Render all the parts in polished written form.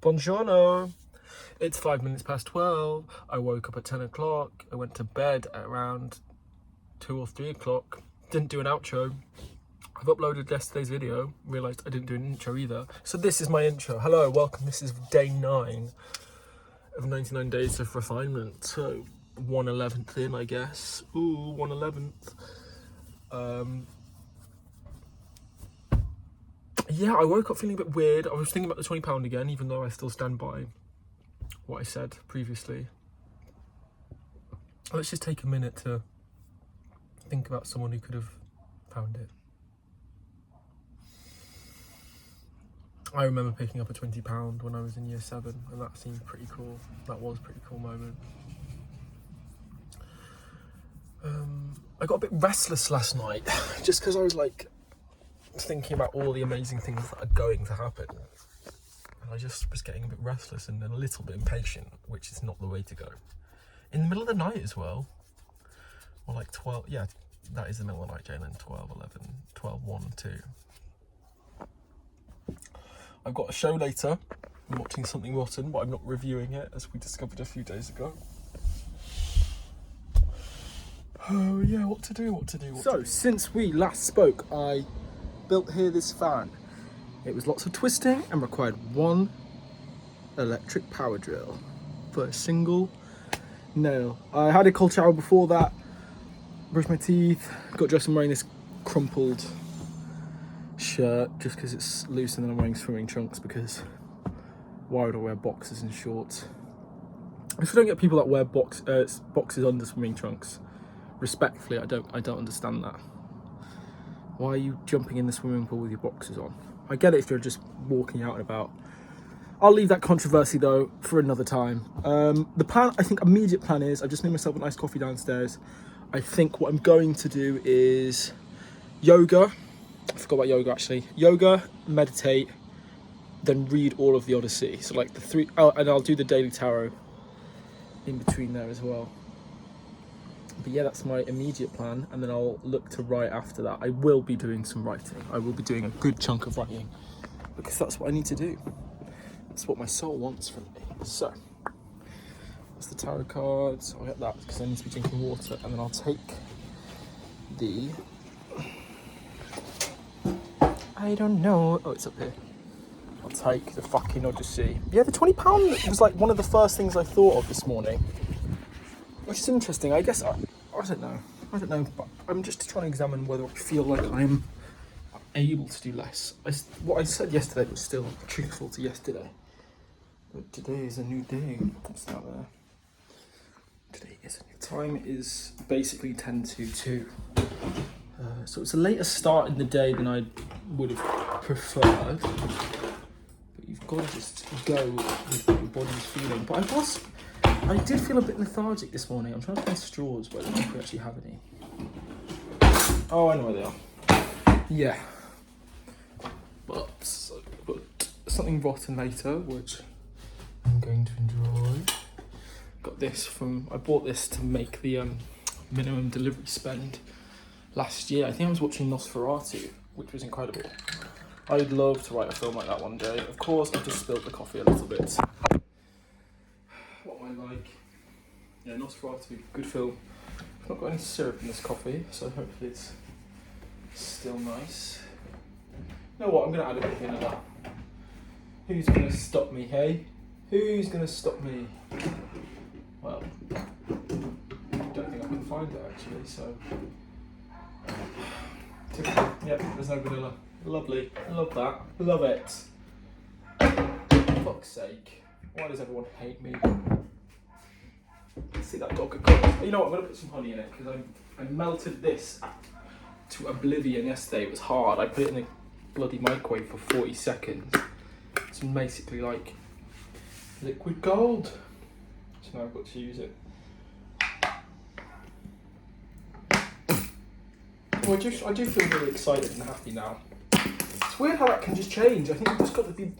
Buongiorno. It's 5 minutes past 12. I woke up at 10 o'clock. I went to bed at around 2 or 3 o'clock. Didn't do an outro. I've uploaded yesterday's video. Realised I didn't do an intro either. So this is my intro. Hello, welcome. This is day 9 of 99 days of refinement. So 1/11th in, I guess. Ooh, 1/11th. Yeah, I woke up feeling a bit weird. I was thinking about the £20 again, even though I still stand by what I said previously. Let's just take a minute to think about someone who could have found it. I remember picking up a £20 when I was in year 7, and that seemed pretty cool. That was a pretty cool moment. I got a bit restless last night, just because I was like thinking about all the amazing things that are going to happen. And I just was getting a bit restless and a little bit impatient, which is not the way to go. In the middle of the night as well. Or like 12, yeah, that is the middle of the night, Jalen. 12, 11, 12, 1, 2. I've got a show later. I'm watching Something Rotten, but I'm not reviewing it, as we discovered a few days ago. Oh yeah, what to do. So, since we last spoke, I built here this fan. It was lots of twisting and required one electric power drill for a single nail. I had a cold shower before that, brushed my teeth, got dressed. I'm wearing this crumpled shirt just because it's loose, and then I'm wearing swimming trunks because why would I wear boxers and shorts? If I don't get people that wear boxes under swimming trunks, respectfully, I don't understand that. Why are you jumping in the swimming pool with your boxers on? I get it if you're just walking out and about. I'll leave that controversy though for another time. The plan, I think immediate plan is, I've just made myself a nice coffee downstairs. I think what I'm going to do is yoga. I forgot about yoga actually. Yoga, meditate, then read all of the Odyssey. So like the 3, and I'll do the Daily Tarot in between there as well. But yeah, that's my immediate plan, and then I'll look to write after that. I will be doing some writing. I will be doing a good chunk of writing, because that's what I need to do. That's what my soul wants from me. So, that's the tarot cards. I'll get that because I need to be drinking water, and then I'll take the... I don't know. Oh, it's up here. I'll take the fucking Odyssey. Yeah, the £20 was like one of the first things I thought of this morning. Which is interesting. I guess, I don't know, but I'm just trying to examine whether I feel like I'm able to do less. What I said yesterday was still truthful to yesterday. But today is a new day. What's out there? Today is a new time. Is basically 10 to 2. So it's a later start in the day than I would have preferred. But you've got to just go with what your body's feeling. But I did feel a bit lethargic this morning. I'm trying to find straws, but I don't know if we actually have any. Oh, I know where they are. Yeah. But something rotten later, which I'm going to enjoy. Got this from... I bought this to make the minimum delivery spend last year. I think I was watching Nosferatu, which was incredible. I'd love to write a film like that one day. Of course, I've just spilled the coffee a little bit. What am I like? Yeah, Nosferatu, good film. I've not got any syrup in this coffee, so hopefully it's still nice. You know what, I'm going to add a bit of vanilla. Who's going to stop me, hey? Who's going to stop me? Well, I don't think I can find it actually, so... Typical. Yep, there's no vanilla. Lovely. Love that. Love it. For fuck's sake. Why does everyone hate me? See that dog cooked. You know what, I'm going to put some honey in it, because I melted this to oblivion yesterday. It was hard. I put it in the bloody microwave for 40 seconds. It's basically like liquid gold. So now I've got to use it. Well, I do feel really excited and happy now. It's weird how that can just change. I think you've just got to be...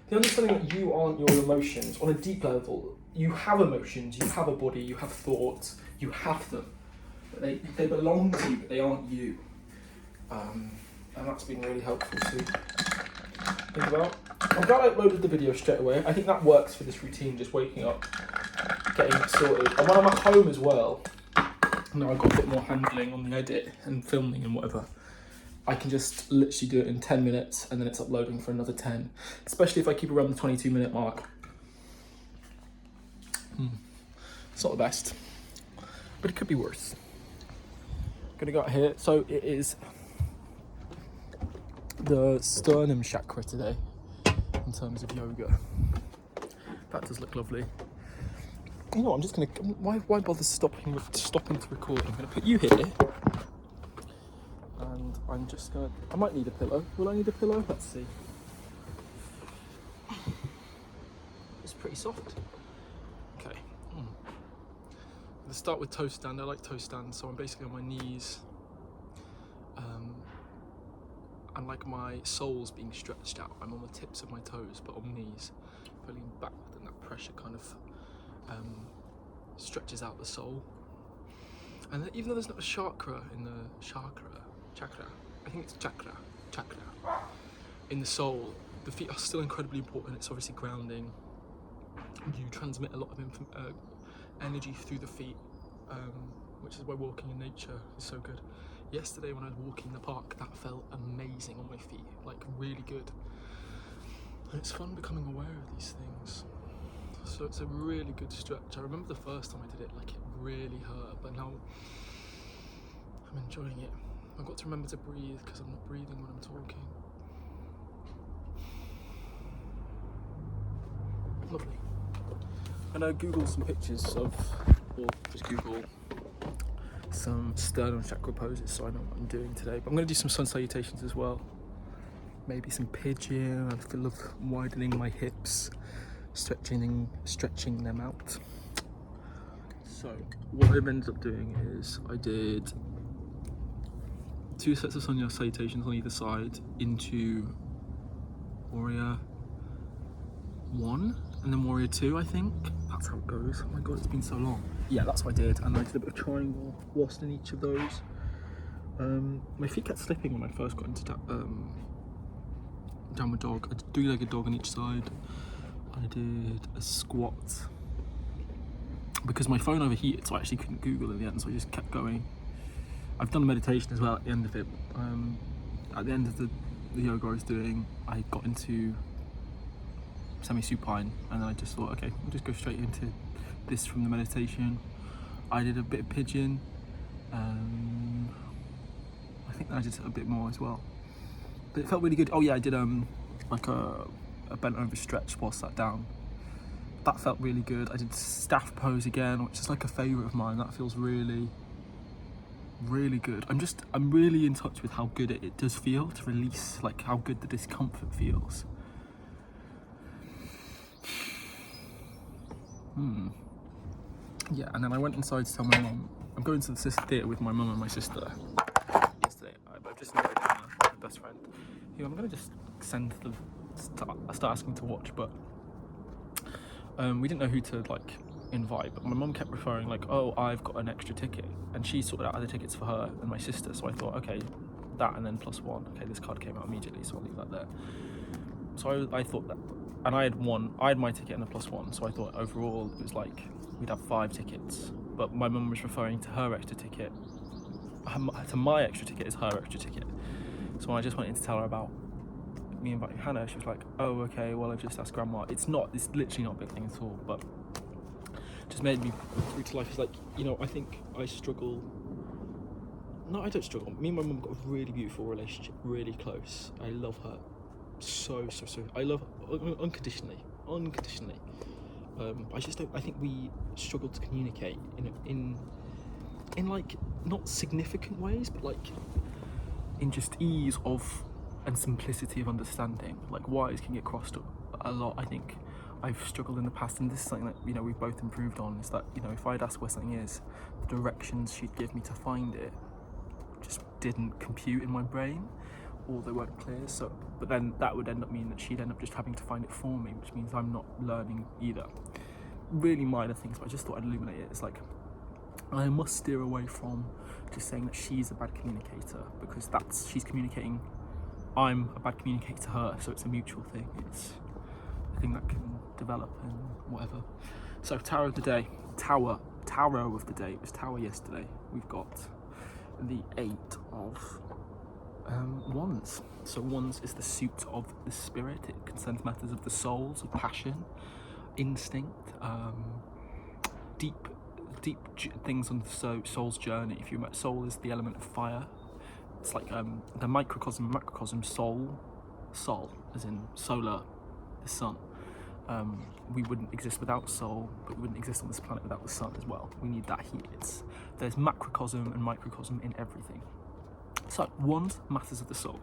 The understanding that you aren't your emotions on a deep level. You have emotions, you have a body, you have thoughts, you have them. But they belong to you, but they aren't you. And that's been really helpful to think about. I'm glad I uploaded the video straight away. I think that works for this routine, just waking up, getting it sorted. And when I'm at home as well, now I've got a bit more handling on the edit and filming and whatever, I can just literally do it in 10 minutes and then it's uploading for another 10, especially if I keep around the 22-minute mark. It's not the best, but it could be worse. Gonna go out here. So it is the sternum chakra today in terms of yoga. That does look lovely. You know what, I'm just gonna, why bother stopping to record? I'm gonna put you here and I'm just gonna, I might need a pillow. Will I need a pillow? Let's see. It's pretty soft. Okay. Let's start with toe stand. I like toe stands, so I'm basically on my knees. And like my sole's being stretched out. I'm on the tips of my toes, but on knees. If I lean backward, then that pressure kind of stretches out the sole. And then, even though there's not a chakra in the chakra, I think it's chakra, in the sole, the feet are still incredibly important. It's obviously grounding. You transmit a lot of energy through the feet, which is why walking in nature is so good. Yesterday when I was walking in the park, that felt amazing on my feet, like really good. And it's fun becoming aware of these things. So it's a really good stretch. I remember the first time I did it, like it really hurt, but now I'm enjoying it. I've got to remember to breathe because I'm not breathing when I'm talking. Lovely. I'm gonna Google some pictures of, or just Google some sternum chakra poses so I know what I'm doing today. But I'm gonna do some sun salutations as well. Maybe some pigeon. I feel of widening my hips, stretching them out. So what I've ended up doing is I did 2 sets of sun salutations on either side into Warrior 1 and then Warrior 2, I think. That's how it goes. Oh my god, it's been so long. Yeah, that's what I did. And I did a bit of triangle whilst in each of those. My feet kept slipping when I first got into downward dog. I did 3-legged dog on each side. I did a squat. Because my phone overheated, so I actually couldn't Google in the end, so I just kept going. I've done a meditation as well at the end of it. At the end of the yoga I was doing, I got into semi-supine, and then I just thought, okay, we'll just go straight into this from the meditation. I did a bit of pigeon. I think I did a bit more as well. But it felt really good. Oh yeah, I did like a bent over stretch while sat down. That felt really good. I did staff pose again, which is like a favourite of mine. That feels really, really good. I'm really in touch with how good it does feel to release, like how good the discomfort feels. Yeah, and then I went inside to tell my mum. I'm going to the theatre with my mum and my sister yesterday. I've just narrowed down my best friend, who I'm going to just start asking to watch, but we didn't know who to like invite, but my mum kept referring like, oh, I've got an extra ticket, and she sorted out other tickets for her and my sister, so I thought, okay, that and then +1. Okay, this card came out immediately, so I'll leave that there. So I thought that, and I had my ticket and a +1, so I thought overall it was like we'd have 5 tickets, but my mum was referring to her extra ticket, to my extra ticket as her extra ticket. So when I just went in to tell her about me inviting Hannah, she was like, oh, okay, well, I've just asked Grandma. It's literally not a big thing at all, but just made me through to life. It's like, you know, I think I struggle. No, I don't struggle. Me and my mum got a really beautiful relationship, really close. I love her so. I love her unconditionally. I just don't. I think we struggle to communicate in like not significant ways, but like in just ease of and simplicity of understanding. Like wires can get crossed up a lot. I think I've struggled in the past, and this is something that, you know, we've both improved on, is that, you know, if I'd ask where something is, the directions she'd give me to find it just didn't compute in my brain, or they weren't clear. So, but then that would end up meaning that she'd end up just having to find it for me, which means I'm not learning either. Really minor things, but I just thought I'd illuminate it. It's like, I must steer away from just saying that she's a bad communicator, because she's communicating I'm a bad communicator to her, so it's a mutual thing. It's a thing that can develop and whatever. So Tower of the Day. Tower of the Day. It was Tower yesterday. We've got the 8 of Wands. So Wands is the suit of the spirit. It concerns matters of the souls, of passion, instinct, deep things on the soul's journey. If you remember, soul is the element of fire. It's like the microcosm, macrocosm, soul, as in solar, the sun. We wouldn't exist without soul, but we wouldn't exist on this planet without the sun as well. We need that heat. There's macrocosm and microcosm in everything. So, Wand, matters of the soul.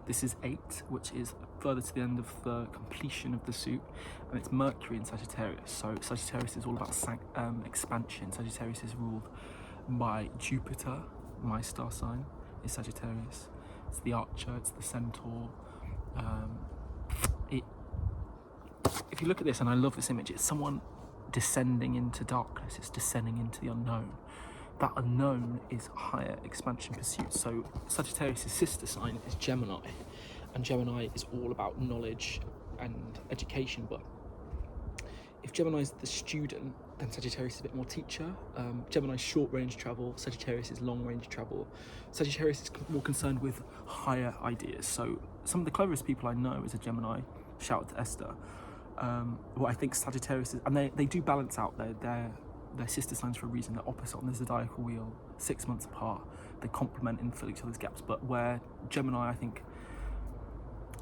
This is 8, which is further to the end of the completion of the suit, and it's Mercury in Sagittarius. So Sagittarius is all about expansion. Sagittarius is ruled by Jupiter. My star sign is Sagittarius. It's the archer, it's the centaur. If you look at this, and I love this image, it's someone descending into darkness, it's descending into the unknown. That unknown is higher expansion pursuit. So Sagittarius' sister sign is Gemini, and Gemini is all about knowledge and education. But if Gemini is the student, then Sagittarius is a bit more teacher. Gemini is short range travel, Sagittarius is long range travel. Sagittarius is more concerned with higher ideas. So some of the cleverest people I know is a Gemini. Shout out to Esther. What I think Sagittarius is, and they do balance out their sister signs for a reason. They're opposite on the zodiacal wheel, 6 months apart. They complement and fill each other's gaps. But where Gemini, I think,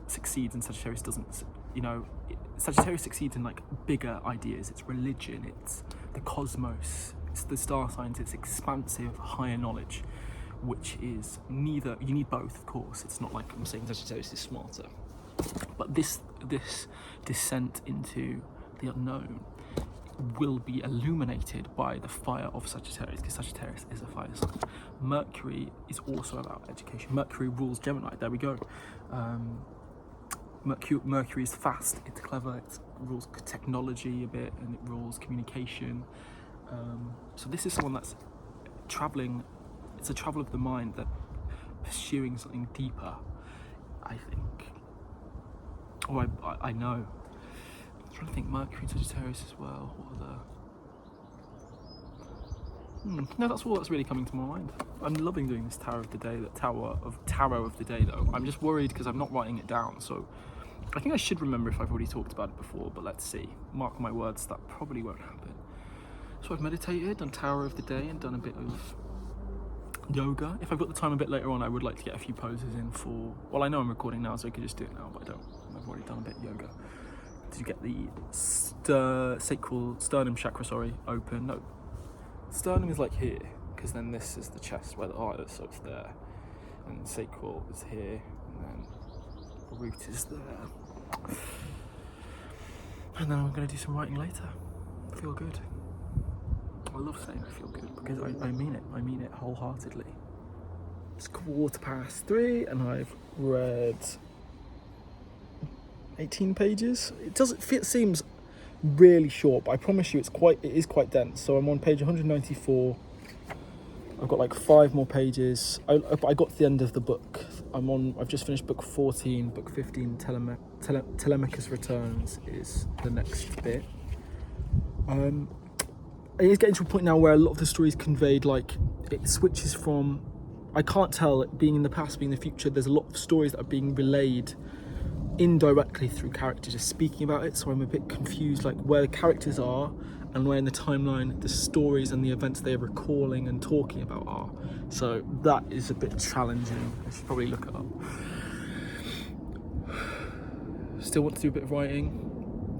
succeeds and Sagittarius doesn't, Sagittarius succeeds in like bigger ideas. It's religion, it's the cosmos, it's the star signs, it's expansive, higher knowledge, which is neither. You need both, of course. It's not like I'm saying Sagittarius is smarter. But this descent into the unknown will be illuminated by the fire of Sagittarius, because Sagittarius is a fire sign. Mercury is also about education. Mercury rules Gemini. There we go. Mercury is fast, it's clever, it rules technology a bit, and it rules communication. So this is someone that's traveling. It's a travel of the mind, that pursuing something deeper, I think. Oh, I know. I'm trying to think Mercury and Sagittarius as well. What are the... No, that's all that's really coming to my mind. I'm loving doing this Tower of the Day, Tarot of the Day though. I'm just worried because I'm not writing it down, so I think I should remember if I've already talked about it before, but let's see. Mark my words, that probably won't happen. So I've meditated, done Tower of the Day, and done a bit of yoga. If I've got the time a bit later on, I would like to get a few poses in for... Well, I know I'm recording now, so I could just do it now, but I don't. I've already done a bit of yoga. Did you get the sacral sternum chakra, open? No. Sternum is like here, because then this is the chest where the heart is, so it's there. And sacral is here, and then the root is there. And then I'm going to do some writing later. Feel good. I love saying I feel good, because I mean it wholeheartedly. It's 3:15 and I've read 18 pages. It seems really short, but I promise you it is quite dense. So I'm on page 194. I've got like 5 more pages. I got to the end of the book. I've just finished book 14. Book 15, Telemachus Returns, is the next bit. It is getting to a point now where a lot of the story is conveyed, like it switches from, I can't tell, it being in the past, being in the future. There's a lot of stories that are being relayed indirectly through characters just speaking about it, so I'm a bit confused, like where the characters are and where in the timeline the stories and the events they're recalling and talking about are. So that is a bit challenging. I should probably look it up. Still want to do a bit of writing.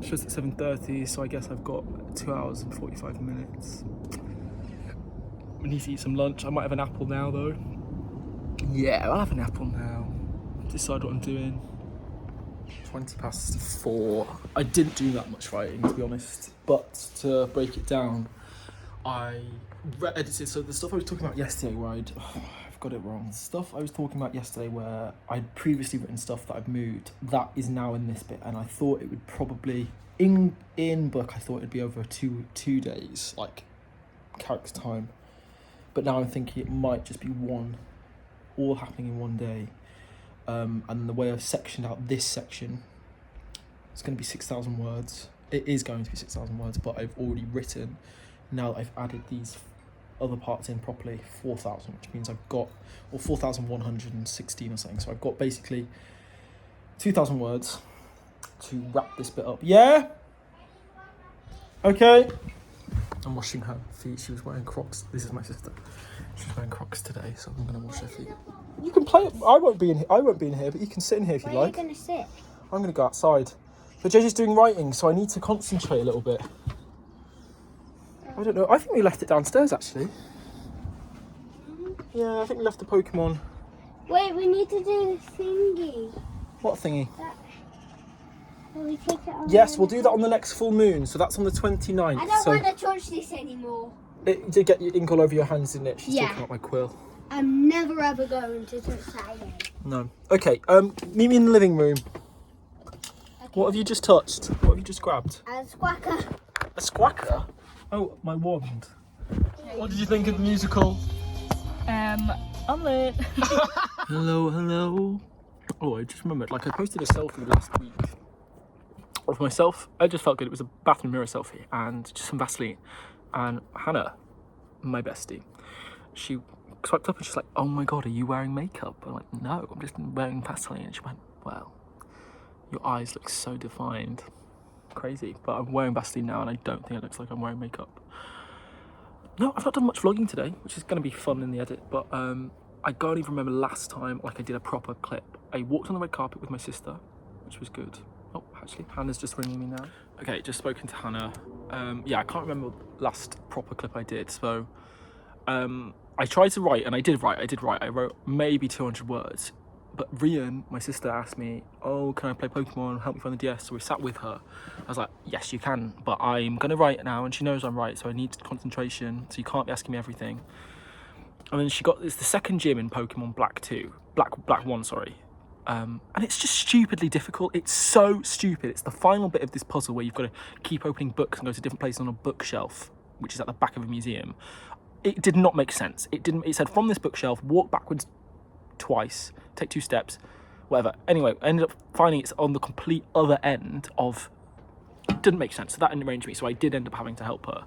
Just at 7:30, so I guess I've got 2 hours and 45 minutes. We need to eat some lunch. I might have an apple now though. Yeah, I'll have an apple now. Decide what I'm doing. 4:20. I didn't do that much writing, to be honest, but to break it down, I edited. So the stuff I was talking about yesterday, where I've got it wrong. Stuff I was talking about yesterday, where I'd previously written stuff that I've moved, that is now in this bit, and I thought it would probably in book. I thought it'd be over two days, like character time, but now I'm thinking it might just be one, all happening in one day. And the way I've sectioned out this section, it's going to be 6,000 words. It is going to be 6,000 words, but I've already written, now that I've added these other parts in properly, 4,000, which means I've got, or 4,116 or something. So I've got basically 2,000 words to wrap this bit up. Yeah? Okay. I'm washing her feet. She was wearing Crocs. This is my sister. She's wearing Crocs today, so I'm going to wash her feet. You can play. I won't be in here, but you can sit in here if you like. Where are you going to sit? I'm going to go outside. But JJ's doing writing, so I need to concentrate a little bit. I don't know. I think we left it downstairs, actually. Yeah, I think we left the Pokemon. Wait, we need to do the thingy. What thingy? Will we take it on? Yes, we'll do that on the next full moon. So that's on the 29th. I don't want to touch this anymore. It did get your ink all over your hands, didn't it? She's Yeah. talking about my quill. I'm never ever going to touch that again. No. Okay, meet me in the living room. Okay. What have you just touched? What have you just grabbed? A squacker. A squacker? Oh, my wand. What did you think of the musical? Omelette. Hello, hello. Oh, I just remembered, like I posted a selfie last week of myself. I just felt good. It was a bathroom mirror selfie and just some Vaseline. And Hannah, my bestie, she swiped up and she's like, oh my God, are you wearing makeup? I'm like, no, I'm just wearing Vaseline. And she went, well, your eyes look so defined. Crazy. But I'm wearing Vaseline now and I don't think it looks like I'm wearing makeup. No, I've not done much vlogging today, which is going to be fun in the edit, but I can't even remember last time like I did a proper clip. I walked on the red carpet with my sister, which was good. Oh, actually, Hannah's just ringing me now. Okay, just spoken to Hannah. Yeah, I can't remember the last proper clip I did, so I tried to write, and I did write. I wrote maybe 200 words, but Rian, my sister, asked me, oh, can I play Pokemon, help me find the DS? So we sat with her. I was like, yes, you can, but I'm going to write now, and she knows I'm right, so I need concentration, so you can't be asking me everything. And then it's the second gym in Pokemon Black 1, sorry. And it's just stupidly difficult. It's so stupid. It's the final bit of this puzzle where you've got to keep opening books and go to different places on a bookshelf, which is at the back of a museum. It did not make sense. It said from this bookshelf, walk backwards twice, take 2 steps, whatever. Anyway, I ended up finding it's on the complete other end of... It didn't make sense, so that didn't arrange me, so I did end up having to help her.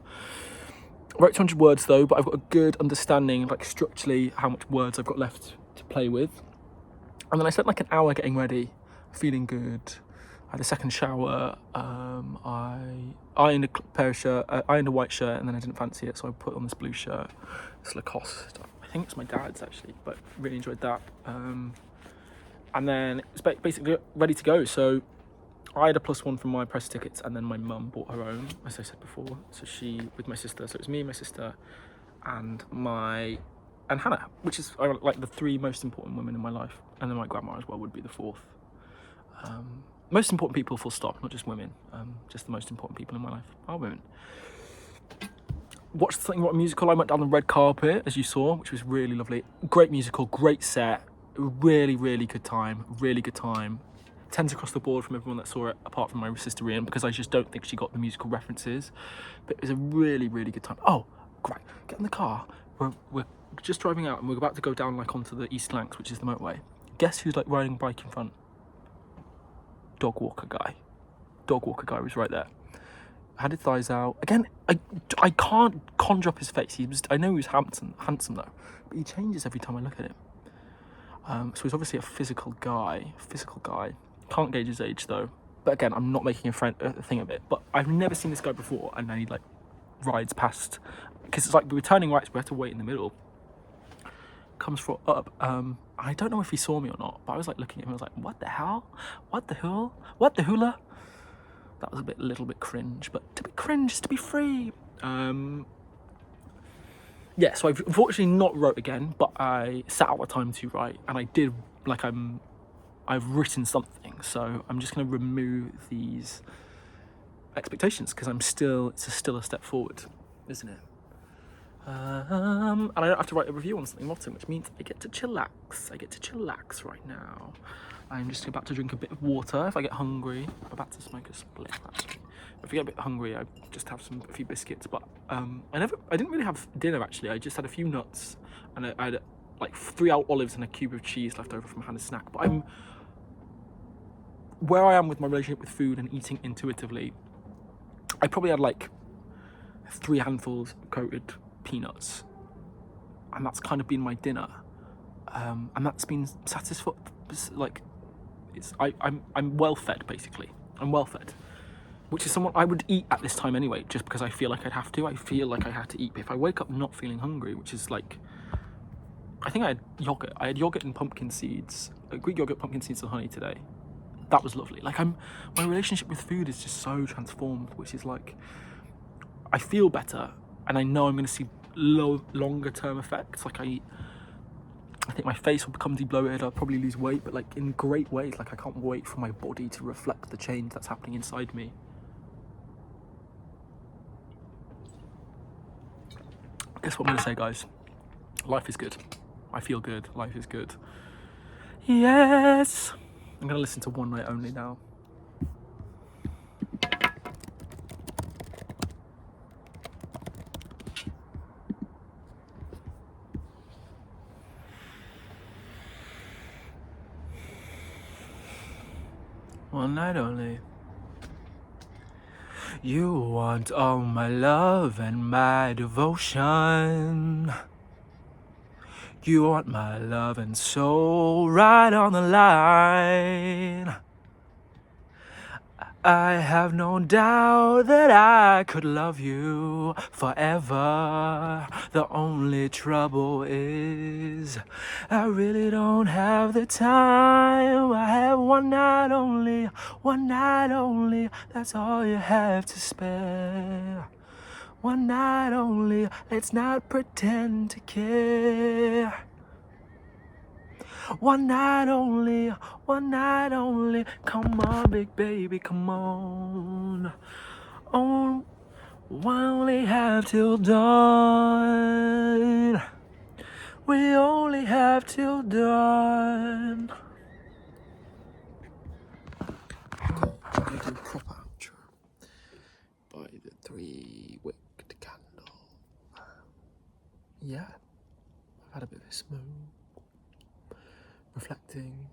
I wrote 200 words though, but I've got a good understanding, like structurally, how much words I've got left to play with. And then I spent like an hour getting ready, feeling good. I had a second shower. I ironed a white shirt, and then I didn't fancy it, so I put on this blue shirt. It's Lacoste. I think it's my dad's actually, but really enjoyed that. And then it's basically ready to go. So I had a +1 from my press tickets, and then my mum bought her own, as I said before. So she, with my sister, so it was me, my sister, and Hannah, which is like the 3 most important women in my life, and then my grandma as well would be the 4th. Most important people, full stop, not just women. Just the most important people in my life are women. Watched something about a musical. I went down the red carpet, as you saw, which was really lovely. Great musical, great set, really, really good time, really good time. 10s across the board from everyone that saw it, apart from my sister Ian, because I just don't think she got the musical references. But it was a really, really good time. Oh, great. Get in the car. We're just driving out and we're about to go down like onto the East Lancs, which is the motorway. Guess who's like riding a bike in front? Dog walker guy. Dog walker guy was right there. Had his thighs out. Again, I can't conjure up his face. I know he was handsome though, but he changes every time I look at him. So he's obviously a physical guy. Can't gauge his age though. But again, I'm not making a thing of it. But I've never seen this guy before, and then he like rides past, because it's like we were turning right, so we had to wait in the middle. Comes up. I don't know if he saw me or not, but I was like looking at him. I was like, what the hell? What the hell? What the hula? That was a little bit cringe, but to be cringe is to be free. Yeah, so I've unfortunately not wrote again, but I sat out the time to write, and I did like I've written something, so I'm just going to remove these expectations because it's still a step forward, isn't it? And I don't have to write a review on something rotten, which means I get to chillax. Right now. I'm just about to drink a bit of water if I get hungry. I'm about to smoke a split, actually. If I get a bit hungry, I just have a few biscuits. But I didn't really have dinner, actually. I just had a few nuts, and I had like 3 olives and a cube of cheese left over from Hannah's snack. But where I am with my relationship with food and eating intuitively, I probably had like 3 handfuls of coated peanuts, and that's kind of been my dinner, and that's been satisfied. Like, I'm well fed, basically. I'm well fed, which is somewhat I would eat at this time anyway, just because I feel like I'd have to. I feel like I had to eat. But if I wake up not feeling hungry, which is like, I think I had yogurt. I had yogurt and pumpkin seeds, Greek yogurt, pumpkin seeds, and honey today. That was lovely. Like, my relationship with food is just so transformed, which is like, I feel better, and I know I'm going to see longer term effects. Like, I think my face will become de-bloated. I'll probably lose weight, but like in great ways. Like, I can't wait for my body to reflect the change that's happening inside me. Guess what I'm going to say, guys? Life is good. I feel good. Life is good. Yes. I'm going to listen to One Night Only now. One night only. You want all my love and my devotion. You want my love and soul right on the line. I have no doubt that I could love you forever. The only trouble is I really don't have the time. I have one night only, that's all you have to spare. One night only, let's not pretend to care. One night only, come on, big baby, come on. Oh, we only have till dawn. We only have till dawn. Okay, I'm going to do a proper outro by the 3-wicked candle. Yeah, I've had a bit of a smoke. Reflecting,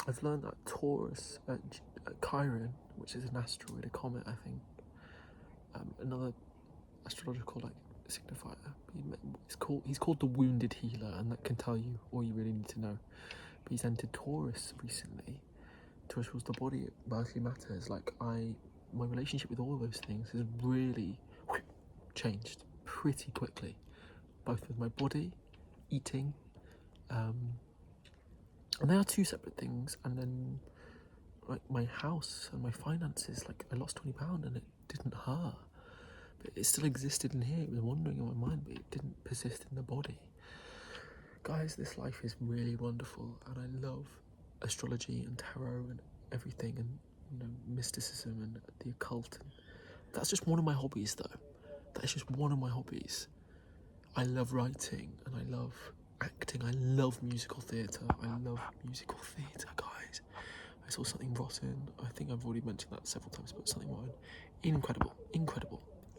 I've learned that Taurus at Chiron, which is an asteroid, a comet, I think, another astrological signifier. He's called the Wounded Healer, and that can tell you all you really need to know. But he's entered Taurus recently. Taurus rules the body, it mostly matters. Like, my relationship with all those things has really changed pretty quickly, both with my body, eating, and they are 2 separate things. And then, like, my house and my finances, like, I lost £20 and it didn't hurt. But it still existed in here. It was wandering in my mind, but it didn't persist in the body. Guys, this life is really wonderful, and I love astrology and tarot and everything, and, you know, mysticism and the occult. And that's just one of my hobbies, though. That is just one of my hobbies. I love writing, and I love acting. I love musical theatre. Guys. I saw Something Rotten. I think I've already mentioned that several times, but Something Rotten. Incredible.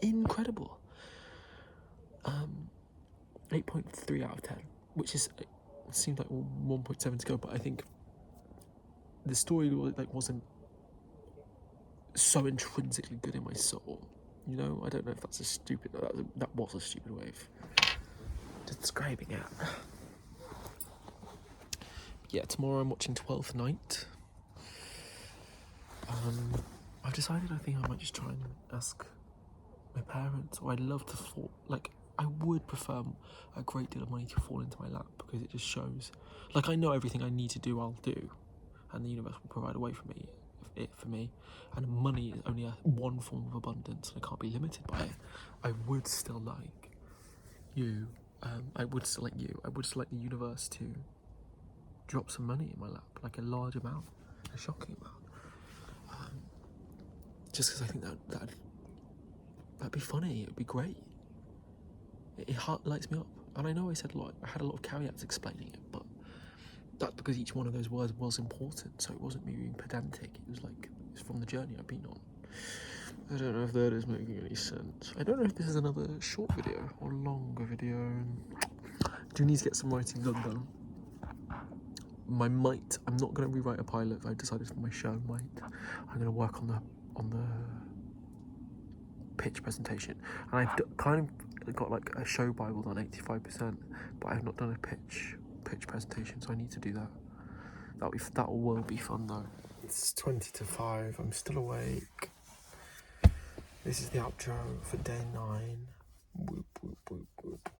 8.3 out of 10, which is, it seemed like 1.7 to go, but I think the story wasn't so intrinsically good in my soul. You know, I don't know if that's that was a stupid way of describing it. Yeah, tomorrow I'm watching 12th Night. I've decided I think I might just try and ask my parents, or I'd love to I would prefer a great deal of money to fall into my lap, because it just shows, like, I know everything I need to do, I'll do, and the universe will provide a way for me, and money is only one form of abundance, and I can't be limited by it. I would still like you, I would still like the universe to drop some money in my lap, like a large amount, a shocking amount, just because I think that'd be funny, it'd be great. It lights me up, and I know I had a lot of caveats explaining it, but that's because each one of those words was important, so it wasn't me being pedantic. It was from the journey I've been on. I don't know if that is making any sense. I don't know if this is another short video or longer video. Do need to get some writing done though. I'm not going to rewrite a pilot. I've decided for my show. I'm going to work on the pitch presentation, and I've kind of got like a show bible done 85%, but I've not done a pitch presentation, so I need to do that. That will be fun though. It's 20 to 5. I'm still awake. This is the outro for day 9. Whoop, whoop, whoop, whoop.